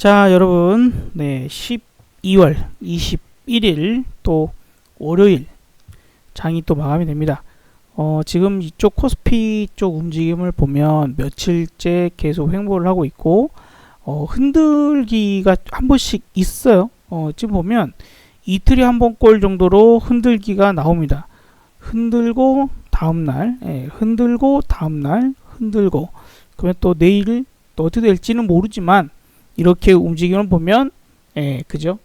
자, 여러분, 네, 12월 21일 또 월요일 장이 또 마감이 됩니다. 지금 이쪽 코스피 쪽 움직임을 보면 며칠째 계속 횡보를 하고 있고, 흔들기가 한 번씩 있어요. 지금 보면 이틀에 한 번 꼴 정도로 흔들기가 나옵니다. 흔들고 다음날, 흔들고 다음날, 흔들고. 그러면 또 내일 또 어떻게 될지는 모르지만 이렇게 움직임을 보면, 그죠?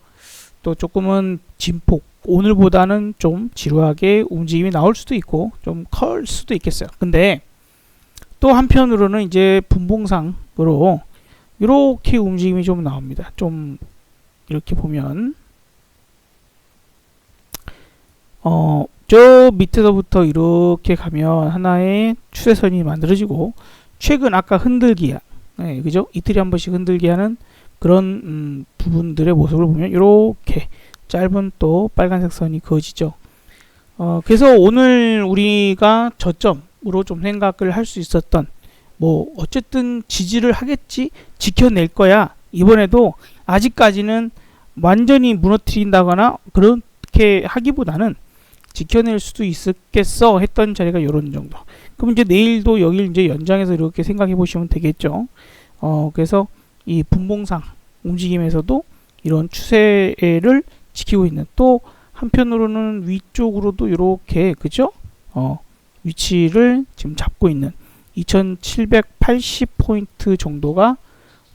또 조금은 진폭, 오늘보다는 좀 지루하게 움직임이 나올 수도 있고, 좀 클 수도 있겠어요. 근데 또 한편으로는 이제 분봉상으로 이렇게 움직임이 좀 나옵니다. 좀 이렇게 보면, 저 밑에서부터 이렇게 가면 하나의 추세선이 만들어지고, 최근 아까 흔들기야, 그죠? 이틀에 한 번씩 흔들기 하는 그런 부분들의 모습을 보면 이렇게 짧은 또 빨간색 선이 그어지죠. 그래서 오늘 우리가 저점으로 좀 생각을 할 수 있었던, 뭐 어쨌든 지지를 하겠지, 지켜낼 거야, 이번에도 아직까지는 완전히 무너뜨린다거나 그렇게 하기보다는 지켜낼 수도 있겠어 했던 자리가 이런 정도. 그럼 이제 내일도 여기를 이제 연장해서 이렇게 생각해 보시면 되겠죠. 그래서 이 분봉상 움직임에서도 이런 추세를 지키고 있는, 또 한편으로는 위쪽으로도 이렇게, 그죠? 위치를 지금 잡고 있는 2780포인트 정도가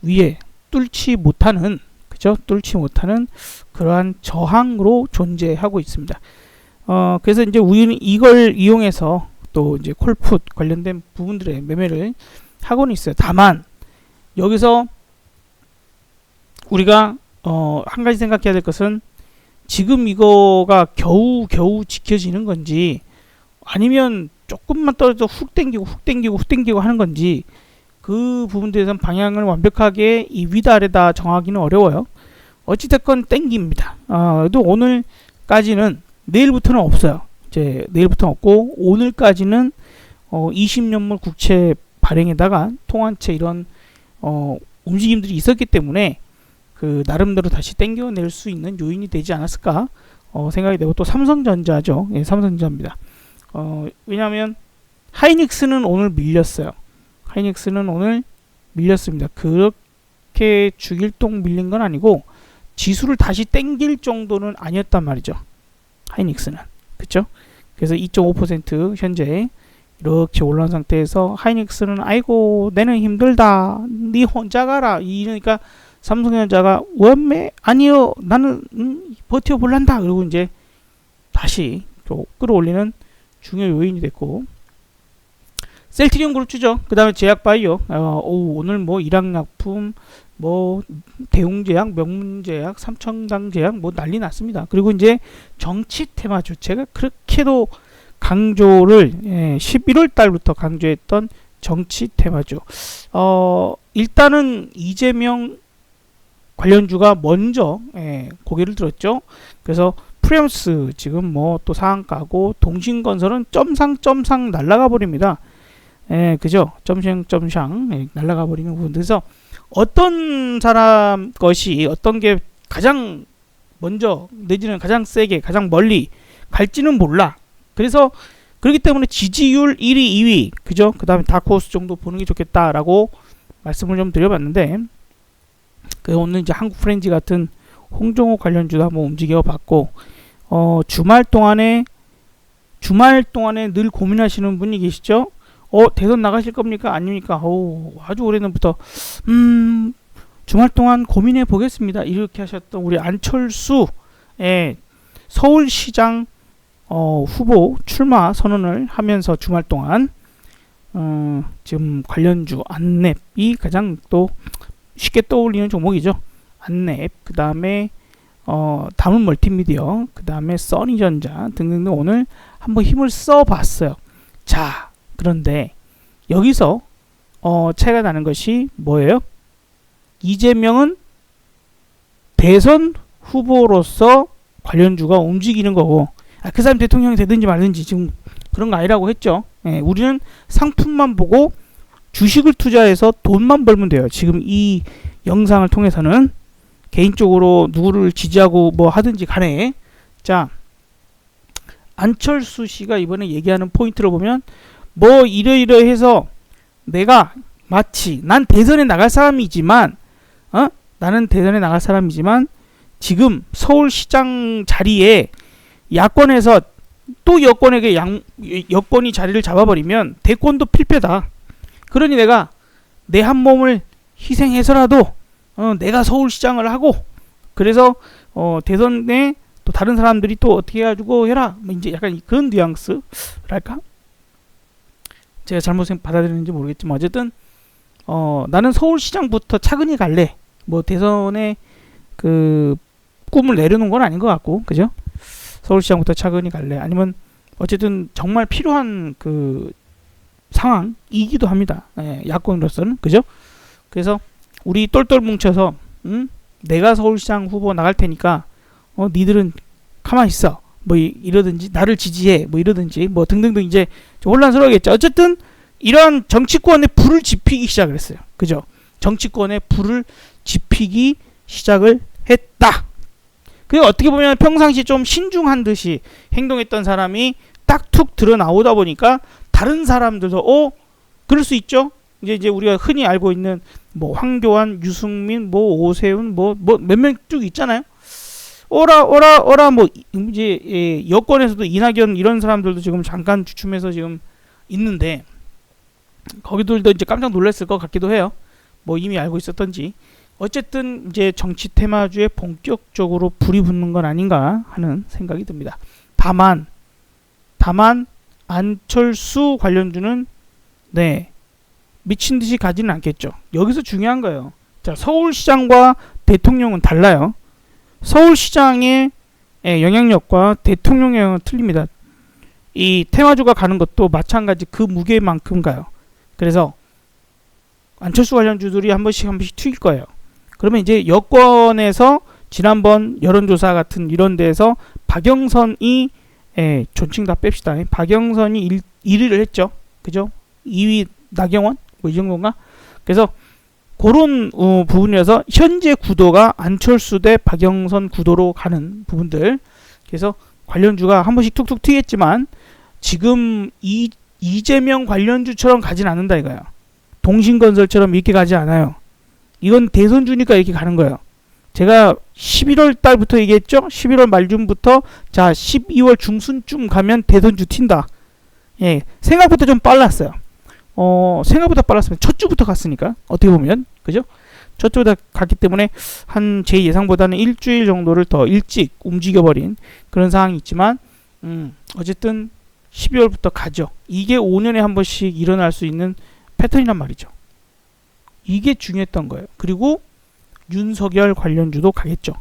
위에 뚫지 못하는, 그죠? 뚫지 못하는 그러한 저항으로 존재하고 있습니다. 그래서 이제 우리는 이걸 이용해서 또 이제 콜풋 관련된 부분들의 매매를 하고는 있어요. 다만 여기서 우리가 한 가지 생각해야 될 것은, 지금 이거가 겨우 지켜지는 건지, 아니면 조금만 떨어져 훅 땡기고 하는 건지, 그 부분에 대해서는 방향을 완벽하게 이 위다 아래다 정하기는 어려워요. 어찌됐건 땡깁니다. 또 오늘까지는, 내일부터는 없어요. 이제 내일부터는 없고, 오늘까지는 20년물 국채 발행에다가 통한채 이런 움직임들이 있었기 때문에 그 나름대로 다시 땡겨낼 수 있는 요인이 되지 않았을까 생각이 되고, 또 삼성전자죠. 삼성전자입니다. 왜냐하면 하이닉스는 오늘 밀렸어요. 하이닉스는 오늘 밀렸습니다. 그렇게 죽일동 밀린 건 아니고 지수를 다시 땡길 정도는 아니었단 말이죠. 하이닉스는. 그쵸? 그래서 2.5% 현재 이렇게 올라온 상태에서 하이닉스는 아이고 내는 힘들다, 니 혼자 가라, 이러니까 삼성전자가 원매 아니요 나는 버텨볼란다, 그리고 이제 다시 또 끌어올리는 중요 요인이 됐고, 셀트리온 그룹주죠. 그 다음에 제약바이오, 오늘 뭐 일양약품, 뭐 대웅제약, 명문제약, 삼청당제약 뭐 난리 났습니다. 그리고 이제 정치 테마주, 제가 그렇게도 강조를 11월 달부터 강조했던 정치 테마주, 일단은 이재명 관련주가 먼저 고개를 들었죠. 그래서 프리엄스 지금 뭐 또 상한가고, 동신건설은 점상 날아가 버립니다. 그죠? 점상 날아가 버리는 부분. 그래서 어떤 사람 것이 어떤 게 가장 먼저 내지는 가장 세게 가장 멀리 갈지는 몰라. 그래서 그렇기 때문에 지지율 1위 2위, 그죠? 그 다음에 다크호스 정도 보는 게 좋겠다라고 말씀을 좀 드려봤는데, 오늘 이제 한국 프렌즈 같은 홍정호 관련주도 한번 움직여 봤고, 주말 동안에 늘 고민하시는 분이 계시죠? 대선 나가실 겁니까? 아닙니까? 아주 오래전부터 주말 동안 고민해 보겠습니다, 이렇게 하셨던 우리 안철수 서울시장 후보 출마 선언을 하면서 주말 동안 지금 관련주 안랩이 가장 또 쉽게 떠올리는 종목이죠. 안랩, 그 다음에 다문 멀티미디어, 그 다음에 써니전자 등등 오늘 한번 힘을 써봤어요. 자, 그런데 여기서 차이가 나는 것이 뭐예요? 이재명은 대선 후보로서 관련주가 움직이는 거고, 그 사람 대통령이 되든지 말든지 지금 그런 거 아니라고 했죠. 우리는 상품만 보고 주식을 투자해서 돈만 벌면 돼요. 지금 이 영상을 통해서는 개인적으로 누구를 지지하고 뭐 하든지 간에 자 안철수 씨가 이번에 얘기하는 포인트를 보면 뭐 이러이러해서 내가 마치 난 대선에 나갈 사람이지만 나는 대선에 나갈 사람이지만 지금 서울시장 자리에 야권에서 또 여권에게 여권이 자리를 잡아버리면 대권도 필패다. 그러니 내가 내 한 몸을 희생해서라도 내가 서울시장을 하고 그래서 대선에 또 다른 사람들이 또 어떻게 해가지고 해라 뭐 이제 약간 그런 뉘앙스랄까? 제가 잘못 받아들이는지 모르겠지만 어쨌든 나는 서울시장부터 차근히 갈래. 뭐 대선에 그 꿈을 내려놓은 건 아닌 것 같고 그죠? 서울시장부터 차근히 갈래. 아니면 어쨌든 정말 필요한 그 상황이기도 합니다. 야권으로서는 그죠? 그래서 우리 똘똘 뭉쳐서 내가 서울시장 후보 나갈 테니까 니들은 가만히 있어 뭐 이러든지 나를 지지해 뭐 이러든지 뭐 등등등 이제 좀 혼란스러우겠죠. 어쨌든 이러한 정치권에 불을 지피기 시작을 했어요. 그죠? 정치권에 불을 지피기 시작을 했다. 그리고 어떻게 보면 평상시 좀 신중한 듯이 행동했던 사람이 딱 툭 드러나오다 보니까 다른 사람들도 그럴 수 있죠. 이제 우리가 흔히 알고 있는 뭐 황교안, 유승민, 뭐 오세훈, 뭐 몇 명 쭉 있잖아요. 오라 뭐 이제 여권에서도 이낙연 이런 사람들도 지금 잠깐 주춤해서 지금 있는데 거기들도 이제 깜짝 놀랐을 것 같기도 해요. 뭐 이미 알고 있었던지. 어쨌든 이제 정치 테마주에 본격적으로 불이 붙는 건 아닌가 하는 생각이 듭니다. 다만 안철수 관련주는 미친 듯이 가지는 않겠죠. 여기서 중요한 거예요. 자, 서울시장과 대통령은 달라요. 서울시장의 영향력과 대통령의 영향은 틀립니다. 이 테마주가 가는 것도 마찬가지 그 무게만큼 가요. 그래서 안철수 관련주들이 한 번씩 튀길 거예요. 그러면 이제 여권에서 지난번 여론조사 같은 이런 데에서 박영선이 존칭 다 뺍시다. 박영선이 1위를 했죠. 그죠? 2위 나경원? 뭐 이 정도인가? 그래서 그런 부분이어서 현재 구도가 안철수 대 박영선 구도로 가는 부분들. 그래서 관련주가 한 번씩 툭툭 튀겠지만 지금 이재명 관련주처럼 가진 않는다 이거야. 동신건설처럼 이렇게 가지 않아요. 이건 대선주니까 이렇게 가는 거예요. 제가 11월 달부터 얘기했죠. 11월 말쯤부터 자 12월 중순쯤 가면 대선주 튄다. 생각보다 좀 빨랐어요. 생각보다 빨랐으면 첫 주부터 갔으니까 어떻게 보면 그죠? 첫 주부터 갔기 때문에 한 제 예상보다는 일주일 정도를 더 일찍 움직여버린 그런 상황이 있지만 어쨌든 12월부터 가죠. 이게 5년에 한 번씩 일어날 수 있는 패턴이란 말이죠. 이게 중요했던 거예요. 그리고 윤석열 관련주도 가겠죠.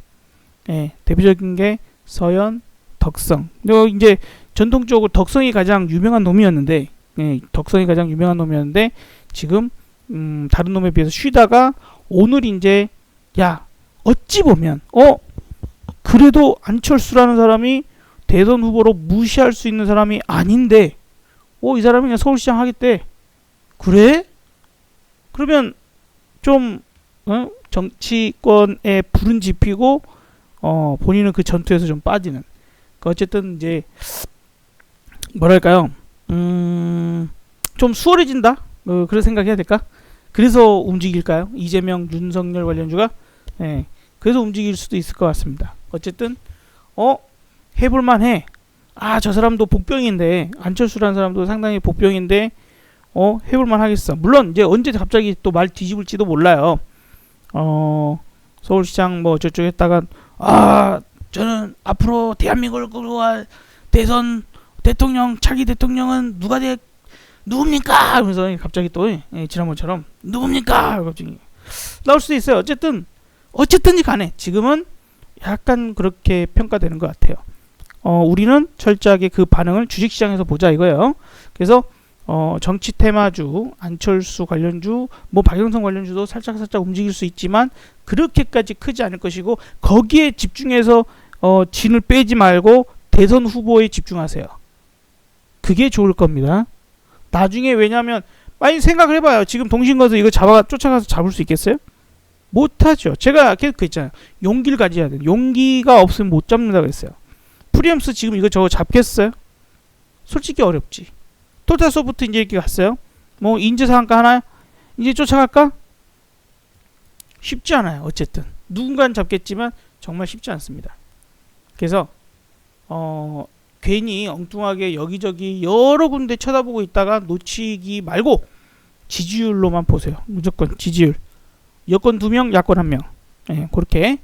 대표적인 게 서현, 덕성. 이제 전통적으로 덕성이 가장 유명한 놈이었는데, 지금 다른 놈에 비해서 쉬다가 오늘 이제 어찌 보면 그래도 안철수라는 사람이 대선 후보로 무시할 수 있는 사람이 아닌데, 이 사람이 그냥 서울시장 하겠대. 그래? 그러면 좀 정치권에 불은 지피고 본인은 그 전투에서 좀 빠지는. 어쨌든 이제 뭐랄까요? 좀 수월해진다. 그런 생각해야 될까? 그래서 움직일까요? 이재명, 윤석열 관련주가 그래서 움직일 수도 있을 것 같습니다. 어쨌든 해볼만해. 저 사람도 복병인데 안철수라는 사람도 상당히 복병인데 해볼만 하겠어. 물론 이제 언제 갑자기 또 말 뒤집을지도 몰라요. 서울시장 뭐 저쪽 했다가 저는 앞으로 대한민국을 끌어갈 대선 대통령 차기 대통령은 누굽니까? 하면서 갑자기 또 지난번처럼 누굽니까? 갑자기 나올 수도 있어요. 어쨌든지 간에 지금은 약간 그렇게 평가되는 것 같아요. 우리는 철저하게 그 반응을 주식시장에서 보자 이거예요. 그래서 정치 테마주, 안철수 관련주, 뭐 박영선 관련주도 살짝 움직일 수 있지만 그렇게까지 크지 않을 것이고 거기에 집중해서 진을 빼지 말고 대선 후보에 집중하세요. 그게 좋을 겁니다. 나중에 왜냐하면 많이 생각을 해봐요. 지금 동신거서 이거 쫓아가서 잡을 수 있겠어요? 못하죠. 제가 계속 그랬잖아요. 용기를 가져야 돼요. 용기가 없으면 못 잡는다 그랬어요. 프리엄스 지금 이거 저거 잡겠어요? 솔직히 어렵지. 토탈소프트 이제 이렇게 갔어요. 뭐 인재상한가 하나요? 이제 쫓아갈까? 쉽지 않아요. 어쨌든 누군가는 잡겠지만 정말 쉽지 않습니다. 그래서 괜히 엉뚱하게 여기저기 여러 군데 쳐다보고 있다가 놓치기 말고 지지율로만 보세요. 무조건 지지율. 여권 2명, 야권 1명. 예, 그렇게.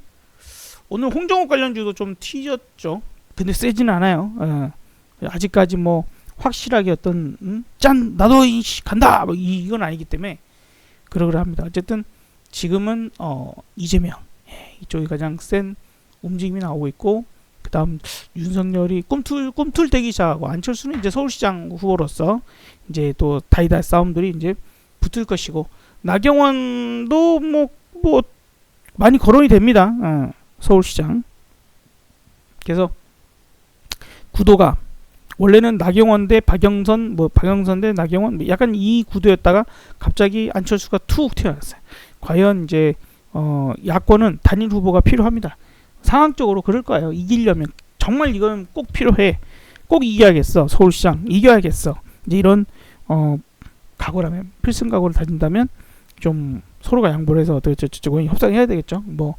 오늘 홍정욱 관련주도 좀 튀졌죠. 근데 세지는 않아요. 아직까지 뭐 확실하게 어떤 짠 나도 간다 뭐 이건 아니기 때문에 그러합니다. 어쨌든 지금은 이재명 이쪽이 가장 센 움직임이 나오고 있고, 그 다음 윤석열이 꿈틀대기 시작하고, 안철수는 이제 서울시장 후보로서 이제 또 다이다 싸움들이 이제 붙을 것이고, 나경원도 뭐 많이 거론이 됩니다. 서울시장. 그래서 구도가 원래는 나경원 대 박영선, 뭐 박영선 대 나경원, 약간 이 구도였다가 갑자기 안철수가 툭 튀어나왔어요. 과연 이제 야권은 단일 후보가 필요합니다. 상황적으로 그럴 거예요. 이기려면 정말 이건 꼭 필요해. 꼭 이겨야겠어. 서울시장 이겨야겠어. 이제 이런 각오라면, 필승 각오를 다진다면 좀 서로가 양보를 해서 어쩌고 협상해야 되겠죠. 뭐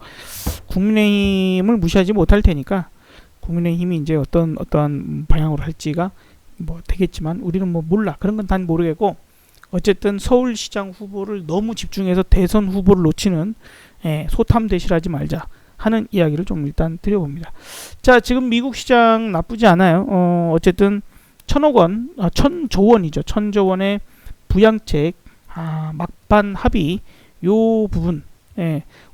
국민의힘을 무시하지 못할 테니까 국민의힘이 이제 어떠한 방향으로 할지가 뭐 되겠지만 우리는 뭐 몰라. 그런 건 단 모르겠고, 어쨌든 서울시장 후보를 너무 집중해서 대선 후보를 놓치는 소탐대실하지 말자 하는 이야기를 좀 일단 드려봅니다. 자, 지금 미국 시장 나쁘지 않아요. 어쨌든 1,000조 원이죠. 1,000조 원의 부양책 막판 합의 요 부분.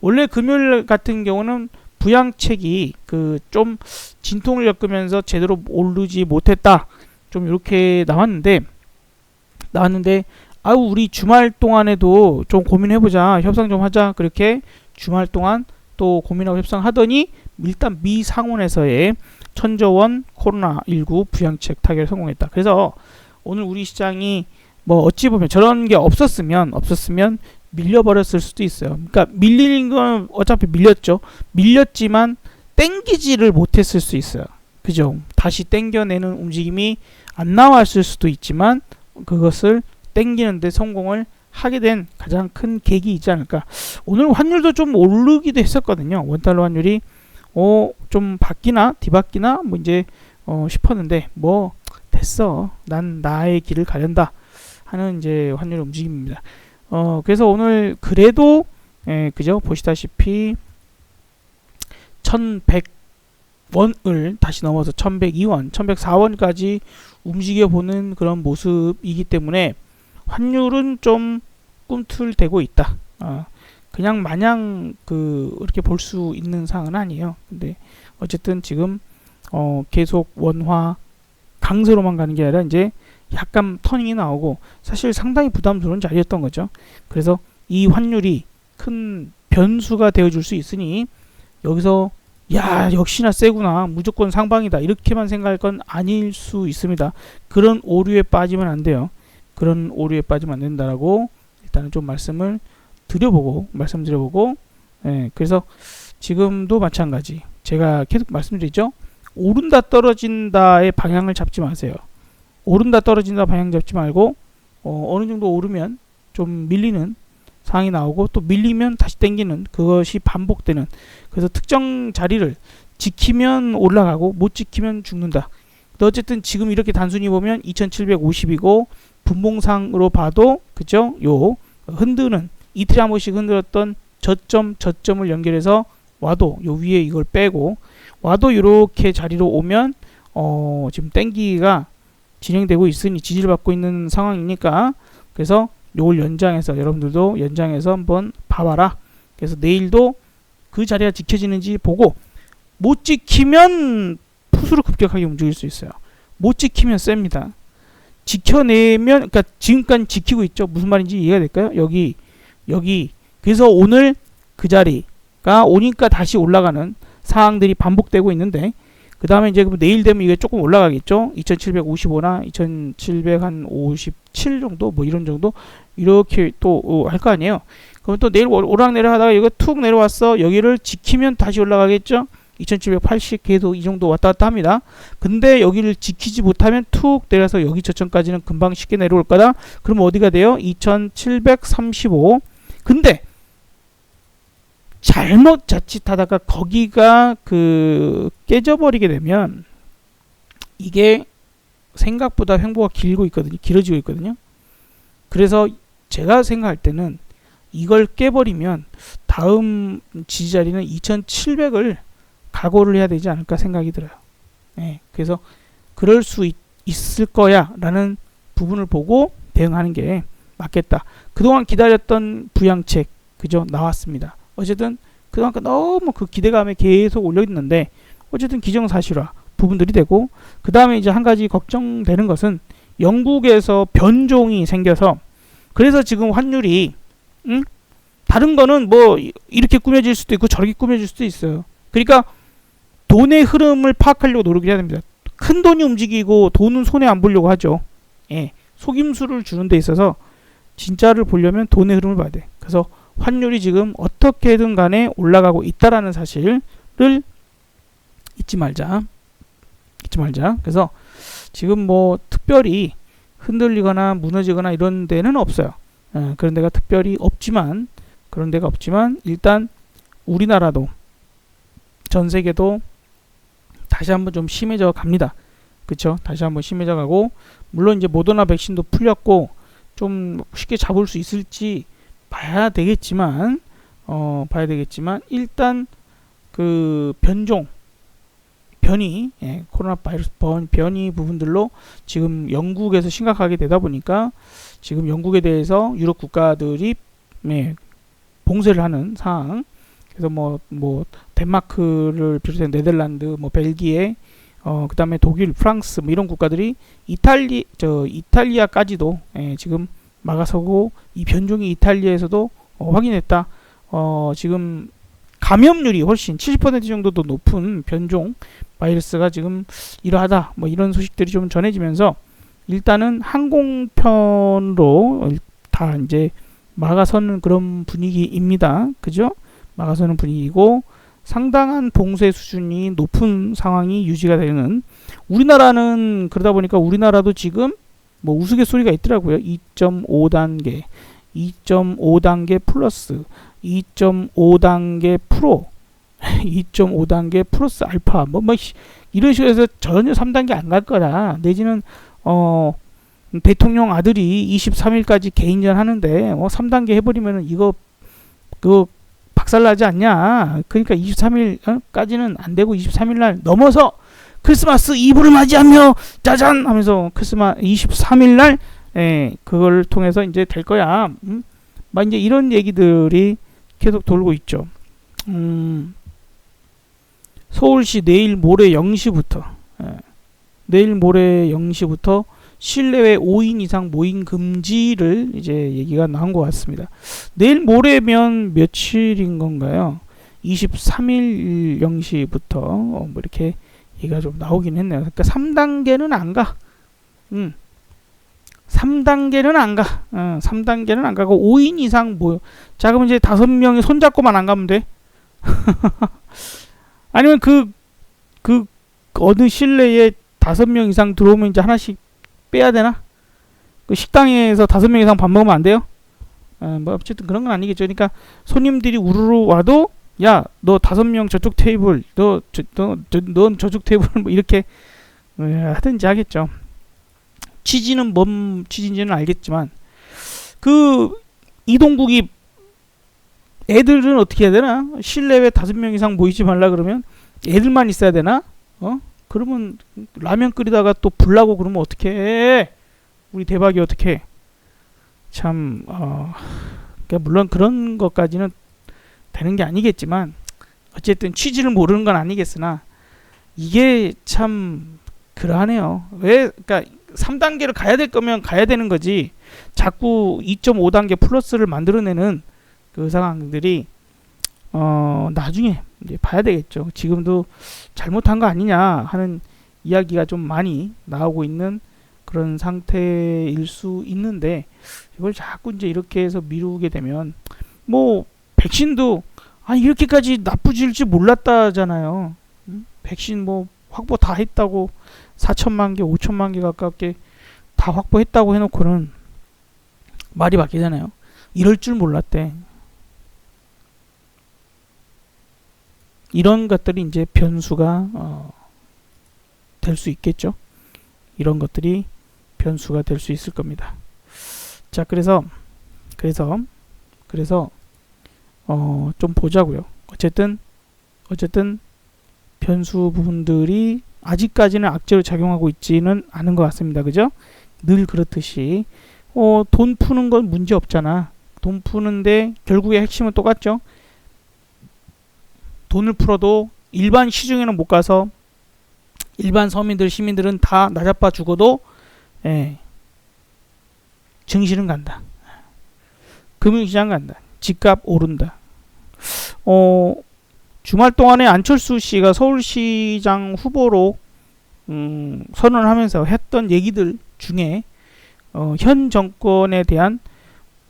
원래 금요일 같은 경우는 부양책이 그 좀 진통을 겪으면서 제대로 오르지 못했다. 좀 이렇게 나왔는데 우리 주말 동안에도 좀 고민해보자, 협상 좀 하자, 그렇게 주말 동안 또 고민하고 협상하더니 일단 미 상원에서의 1,000조 원 코로나19 부양책 타결에 성공했다. 그래서 오늘 우리 시장이 뭐 어찌 보면 저런 게 없었으면 밀려버렸을 수도 있어요. 그러니까 밀리는 건 어차피 밀렸지만 땡기지를 못했을 수 있어요. 그죠? 다시 땡겨내는 움직임이 안 나왔을 수도 있지만 그것을 땡기는데 성공을 하게 된 가장 큰 계기이지 않을까. 오늘 환율도 좀 오르기도 했었거든요. 원달러 환율이 좀 바뀌나 뒤바뀌나 뭐 이제 싶었는데 뭐 됐어. 난 나의 길을 가련다 하는 이제 환율 움직임입니다. 그래서 오늘 그래도 그죠? 보시다시피 1,100원을 다시 넘어서 1,102원, 1,104원까지 움직여보는 그런 모습이기 때문에 환율은 좀 꿈틀대고 있다. 그냥 마냥 이렇게 볼 수 있는 상황은 아니에요. 근데 어쨌든 지금 계속 원화 강세로만 가는 게 아니라 이제 약간 터닝이 나오고 사실 상당히 부담스러운 자리였던 거죠. 그래서 이 환율이 큰 변수가 되어줄 수 있으니 여기서 야 역시나 세구나, 무조건 상방이다, 이렇게만 생각할 건 아닐 수 있습니다. 그런 오류에 빠지면 안 돼요. 그런 오류에 빠지면 안 된다라고 일단은 좀 말씀드려보고 그래서 지금도 마찬가지, 제가 계속 말씀드리죠. 오른다 떨어진다의 방향을 잡지 마세요. 오른다 떨어진다 방향 잡지 말고 어느 정도 오르면 좀 밀리는 상황이 나오고 또 밀리면 다시 당기는, 그것이 반복되는, 그래서 특정 자리를 지키면 올라가고 못 지키면 죽는다. 어쨌든 지금 이렇게 단순히 보면 2750이고 분봉상으로 봐도 그죠? 요 흔드는 이틀에 한 번씩 흔들었던 저점을 연결해서 와도 요 위에 이걸 빼고 와도 이렇게 자리로 오면 지금 땡기기가 진행되고 있으니 지지를 받고 있는 상황이니까, 그래서 요걸 연장해서 여러분들도 연장해서 한번 봐봐라. 그래서 내일도 그 자리가 지켜지는지 보고 못 지키면 푸스로 급격하게 움직일 수 있어요. 못 지키면 셉니다. 지켜내면, 그러니까 지금까지 지키고 있죠. 무슨 말인지 이해가 될까요? 여기 그래서 오늘 그 자리가 오니까 다시 올라가는 상황들이 반복되고 있는데, 그 다음에 이제 내일 되면 이게 조금 올라가겠죠. 2755나 2757 정도 뭐 이런 정도 이렇게 또 할 거 아니에요. 그럼 또 내일 오락내락 하다가 여기 툭 내려왔어. 여기를 지키면 다시 올라가겠죠. 2780 계속 이 정도 왔다 갔다 합니다. 근데 여기를 지키지 못하면 툭 내려서 여기 저점까지는 금방 쉽게 내려올 거다. 그럼 어디가 돼요? 2735. 근데 잘못 자칫하다가 거기가 그 깨져버리게 되면 이게 생각보다 횡보가 길어지고 있거든요. 그래서 제가 생각할 때는 이걸 깨버리면 다음 지지자리는 2700을 각오를 해야 되지 않을까 생각이 들어요. 네, 그래서 그럴 수 있을 거야 라는 부분을 보고 대응하는 게 맞겠다. 그동안 기다렸던 부양책 그죠? 나왔습니다. 어쨌든 그동안 너무 그 기대감에 계속 올려있는데 어쨌든 기정사실화 부분들이 되고, 그 다음에 이제 한 가지 걱정되는 것은 영국에서 변종이 생겨서, 그래서 지금 환율이 다른 거는 뭐 이렇게 꾸며질 수도 있고 저렇게 꾸며질 수도 있어요. 그러니까 돈의 흐름을 파악하려고 노력을 해야 됩니다. 큰 돈이 움직이고 돈은 손에 안 보려고 하죠. 예, 속임수를 주는 데 있어서 진짜를 보려면 돈의 흐름을 봐야 돼. 그래서 환율이 지금 어떻게든 간에 올라가고 있다라는 사실을 잊지 말자. 그래서 지금 뭐 특별히 흔들리거나 무너지거나 이런 데는 없어요. 그런 데가 특별히 없지만, 일단 우리나라도 전 세계도 다시 한번 좀 심해져 갑니다. 그쵸? 다시 한번 심해져 가고, 물론 이제 모더나 백신도 풀렸고 좀 쉽게 잡을 수 있을지 봐야 되겠지만 일단 그 변이, 코로나 바이러스 변이 부분들로 지금 영국에서 심각하게 되다 보니까 지금 영국에 대해서 유럽 국가들이 봉쇄를 하는 상황. 그래서 뭐 덴마크를 비롯해 네덜란드, 뭐 벨기에, 그다음에 독일, 프랑스 뭐 이런 국가들이 이탈리아까지도 지금 막아서고, 이 변종이 이탈리아에서도 확인했다. 지금 감염률이 훨씬 70% 정도도 높은 변종 바이러스가 지금 이러하다. 뭐 이런 소식들이 좀 전해지면서 일단은 항공편으로 다 이제 막아서는 그런 분위기입니다. 그죠? 막아서는 분위기고, 상당한 봉쇄 수준이 높은 상황이 유지가 되는, 우리나라는 그러다 보니까 우리나라도 지금 뭐 우스갯소리가 있더라고요. 2.5단계, 2.5단계 플러스, 2.5단계 프로, 2.5단계 플러스 알파, 뭐 이런 식으로 해서 전혀 3단계 안 갈 거다. 내지는 대통령 아들이 23일까지 개인전 하는데 3단계 해버리면은 이거 그거 박살나지 않냐. 그러니까 23일까지는 안 되고 23일날 넘어서 크리스마스 이브를 맞이하며 짜잔 하면서 크리스마스 23일날 그걸 통해서 이제 될 거야. 막 이제 이런 얘기들이 계속 돌고 있죠. 서울시 내일 모레 0시부터 실내외 5인 이상 모임 금지를 이제 얘기가 나온 것 같습니다. 내일 모레면 며칠인 건가요? 23일 0시부터 뭐 이렇게 얘기가 좀 나오긴 했네요. 그러니까 3단계는 안 가. 3단계는 안 가. 3단계는 안 가고 5인 이상 모여. 자, 그럼 이제 5명이 손잡고만 안 가면 돼. 아니면 그 어느 실내에 5명 이상 들어오면 이제 하나씩 빼야 되나? 그 식당에서 5명 이상 밥 먹으면 안 돼요? 뭐 어쨌든 그런 건 아니겠죠. 그러니까 손님들이 우르르 와도 야, 너 5명 저쪽 테이블, 넌 저쪽 테이블 뭐 이렇게 하든지 하겠죠. 취지는 뭔 취지인지는 알겠지만, 그 이동국이 애들은 어떻게 해야 되나? 실내에 5명 이상 모이지 말라 그러면 애들만 있어야 되나? 그러면 라면 끓이다가 또 불나고 그러면 어떻게 해? 우리 대박이 어떻게 해? 참 그러니까 물론 그런 것까지는 되는 게 아니겠지만, 어쨌든 취지를 모르는 건 아니겠으나 이게 참 그러하네요. 왜? 그러니까 3단계를 가야 될 거면 가야 되는 거지. 자꾸 2.5단계 플러스를 만들어내는 그 상황들이 나중에 이제 봐야 되겠죠. 지금도 잘못한 거 아니냐 하는 이야기가 좀 많이 나오고 있는 그런 상태일 수 있는데, 이걸 자꾸 이제 이렇게 해서 미루게 되면 뭐 백신도 이렇게까지 나쁘질 줄 몰랐다잖아요. 백신 뭐 확보 다 했다고 4천만 개, 5천만 개 가깝게 다 확보했다고 해놓고는 말이 바뀌잖아요. 이럴 줄 몰랐대. 이런 것들이 이제 변수가 될 수 있겠죠. 이런 것들이 변수가 될 수 있을 겁니다. 자, 그래서 좀 보자고요. 어쨌든 변수 부분들이 아직까지는 악재로 작용하고 있지는 않은 것 같습니다. 그죠? 늘 그렇듯이 돈 푸는 건 문제 없잖아. 돈 푸는데 결국에 핵심은 똑같죠. 돈을 풀어도 일반 시중에는 못 가서 일반 서민들, 시민들은 다 나자빠 죽어도 증시는 간다. 금융시장 간다. 집값 오른다. 주말 동안에 안철수 씨가 서울시장 후보로 선언하면서 했던 얘기들 중에 현 정권에 대한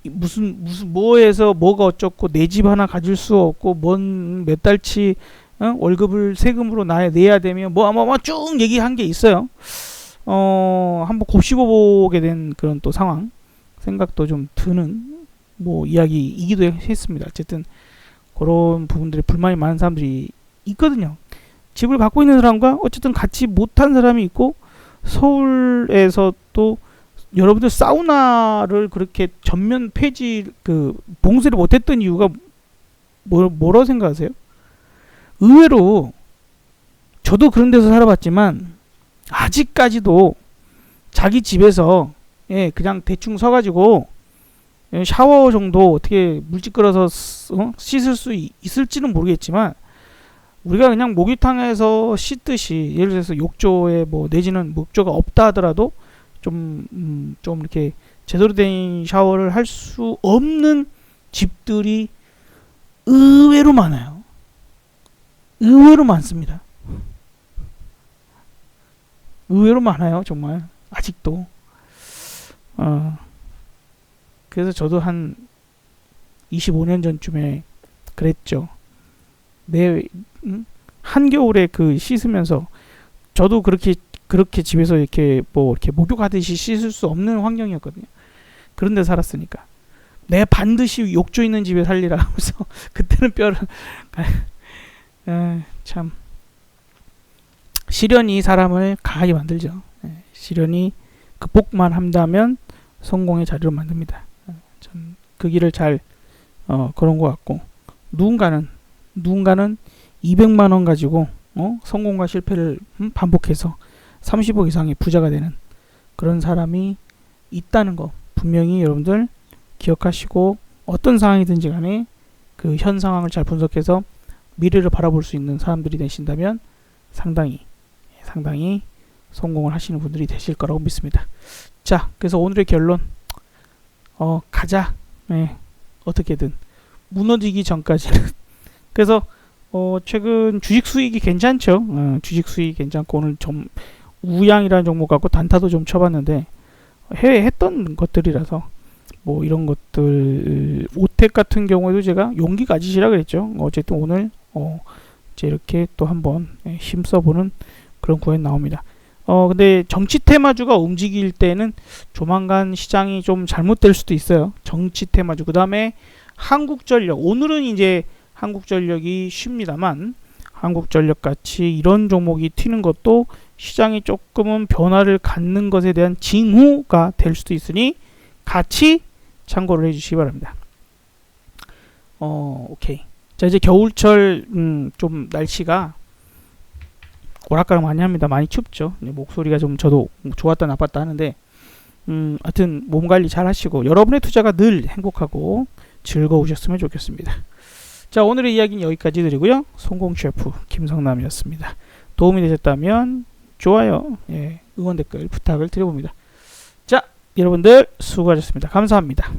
무슨 뭐에서 뭐가 어쩌고 내 집 하나 가질 수 없고 뭔 몇 달치 월급을 세금으로 내야 되며 뭐 쭉 얘기한 게 있어요. 한번 곱씹어보게 된 그런 또 상황, 생각도 좀 드는 뭐 이야기이기도 했습니다. 어쨌든 그런 부분들에 불만이 많은 사람들이 있거든요. 집을 갖고 있는 사람과 어쨌든 같이 못한 사람이 있고, 서울에서 또 여러분들 사우나를 그렇게 전면 폐지 봉쇄를 못했던 이유가 뭐라고 생각하세요? 의외로 저도 그런 데서 살아봤지만 아직까지도 자기 집에서 그냥 대충 서가지고 샤워 정도 어떻게 물집 끌어서 씻을 수 있을지는 모르겠지만, 우리가 그냥 목욕탕에서 씻듯이 예를 들어서 욕조에 내지는 목조가 없다 하더라도 좀 이렇게 제대로 된 샤워를 할 수 없는 집들이 의외로 많아요. 의외로 많습니다. 의외로 많아요, 정말. 아직도. 그래서 저도 한 25년 전쯤에 그랬죠. 한겨울에 씻으면서 저도 그렇게 집에서 이렇게 목욕하듯이 씻을 수 없는 환경이었거든요. 그런데 살았으니까 내가 반드시 욕조 있는 집에 살리라 하면서 그때는 뼈를 참 시련이 사람을 강하게 만들죠. 시련이 극복만 한다면 성공의 자리로 만듭니다. 전 그 길을 잘 걸은 것 같고, 누군가는 200만 원 가지고 성공과 실패를 반복해서 30억 이상의 부자가 되는 그런 사람이 있다는 거 분명히 여러분들 기억하시고, 어떤 상황이든지 간에 그 현 상황을 잘 분석해서 미래를 바라볼 수 있는 사람들이 되신다면 상당히 성공을 하시는 분들이 되실 거라고 믿습니다. 자, 그래서 오늘의 결론, 가자. 어떻게든 무너지기 전까지는. 그래서 최근 주식 수익이 괜찮죠. 주식 수익이 괜찮고, 오늘 좀 우양이라는 종목 갖고 단타도 좀 쳐봤는데 해외 했던 것들이라서 이런 것들, 오텍 같은 경우에도 제가 용기 가지시라 그랬죠. 어쨌든 오늘 이제 이렇게 또 한번 힘써보는 그런 구현 나옵니다. 근데 정치 테마주가 움직일 때는 조만간 시장이 좀 잘못될 수도 있어요. 정치 테마주. 그 다음에 한국전력. 오늘은 이제 한국전력이 쉽니다만, 한국전력 같이 이런 종목이 튀는 것도 시장이 조금은 변화를 갖는 것에 대한 징후가 될 수도 있으니 같이 참고를 해주시기 바랍니다. 오케이. 자, 이제 겨울철 좀 날씨가 오락가락 많이 합니다. 많이 춥죠. 목소리가 좀 저도 좋았다 나빴다 하는데, 하여튼 몸 관리 잘 하시고 여러분의 투자가 늘 행복하고 즐거우셨으면 좋겠습니다. 자, 오늘의 이야기는 여기까지 드리고요. 성공 셰프 김성남이었습니다. 도움이 되셨다면 좋아요, 응원 댓글 부탁을 드려봅니다. 자, 여러분들 수고하셨습니다. 감사합니다.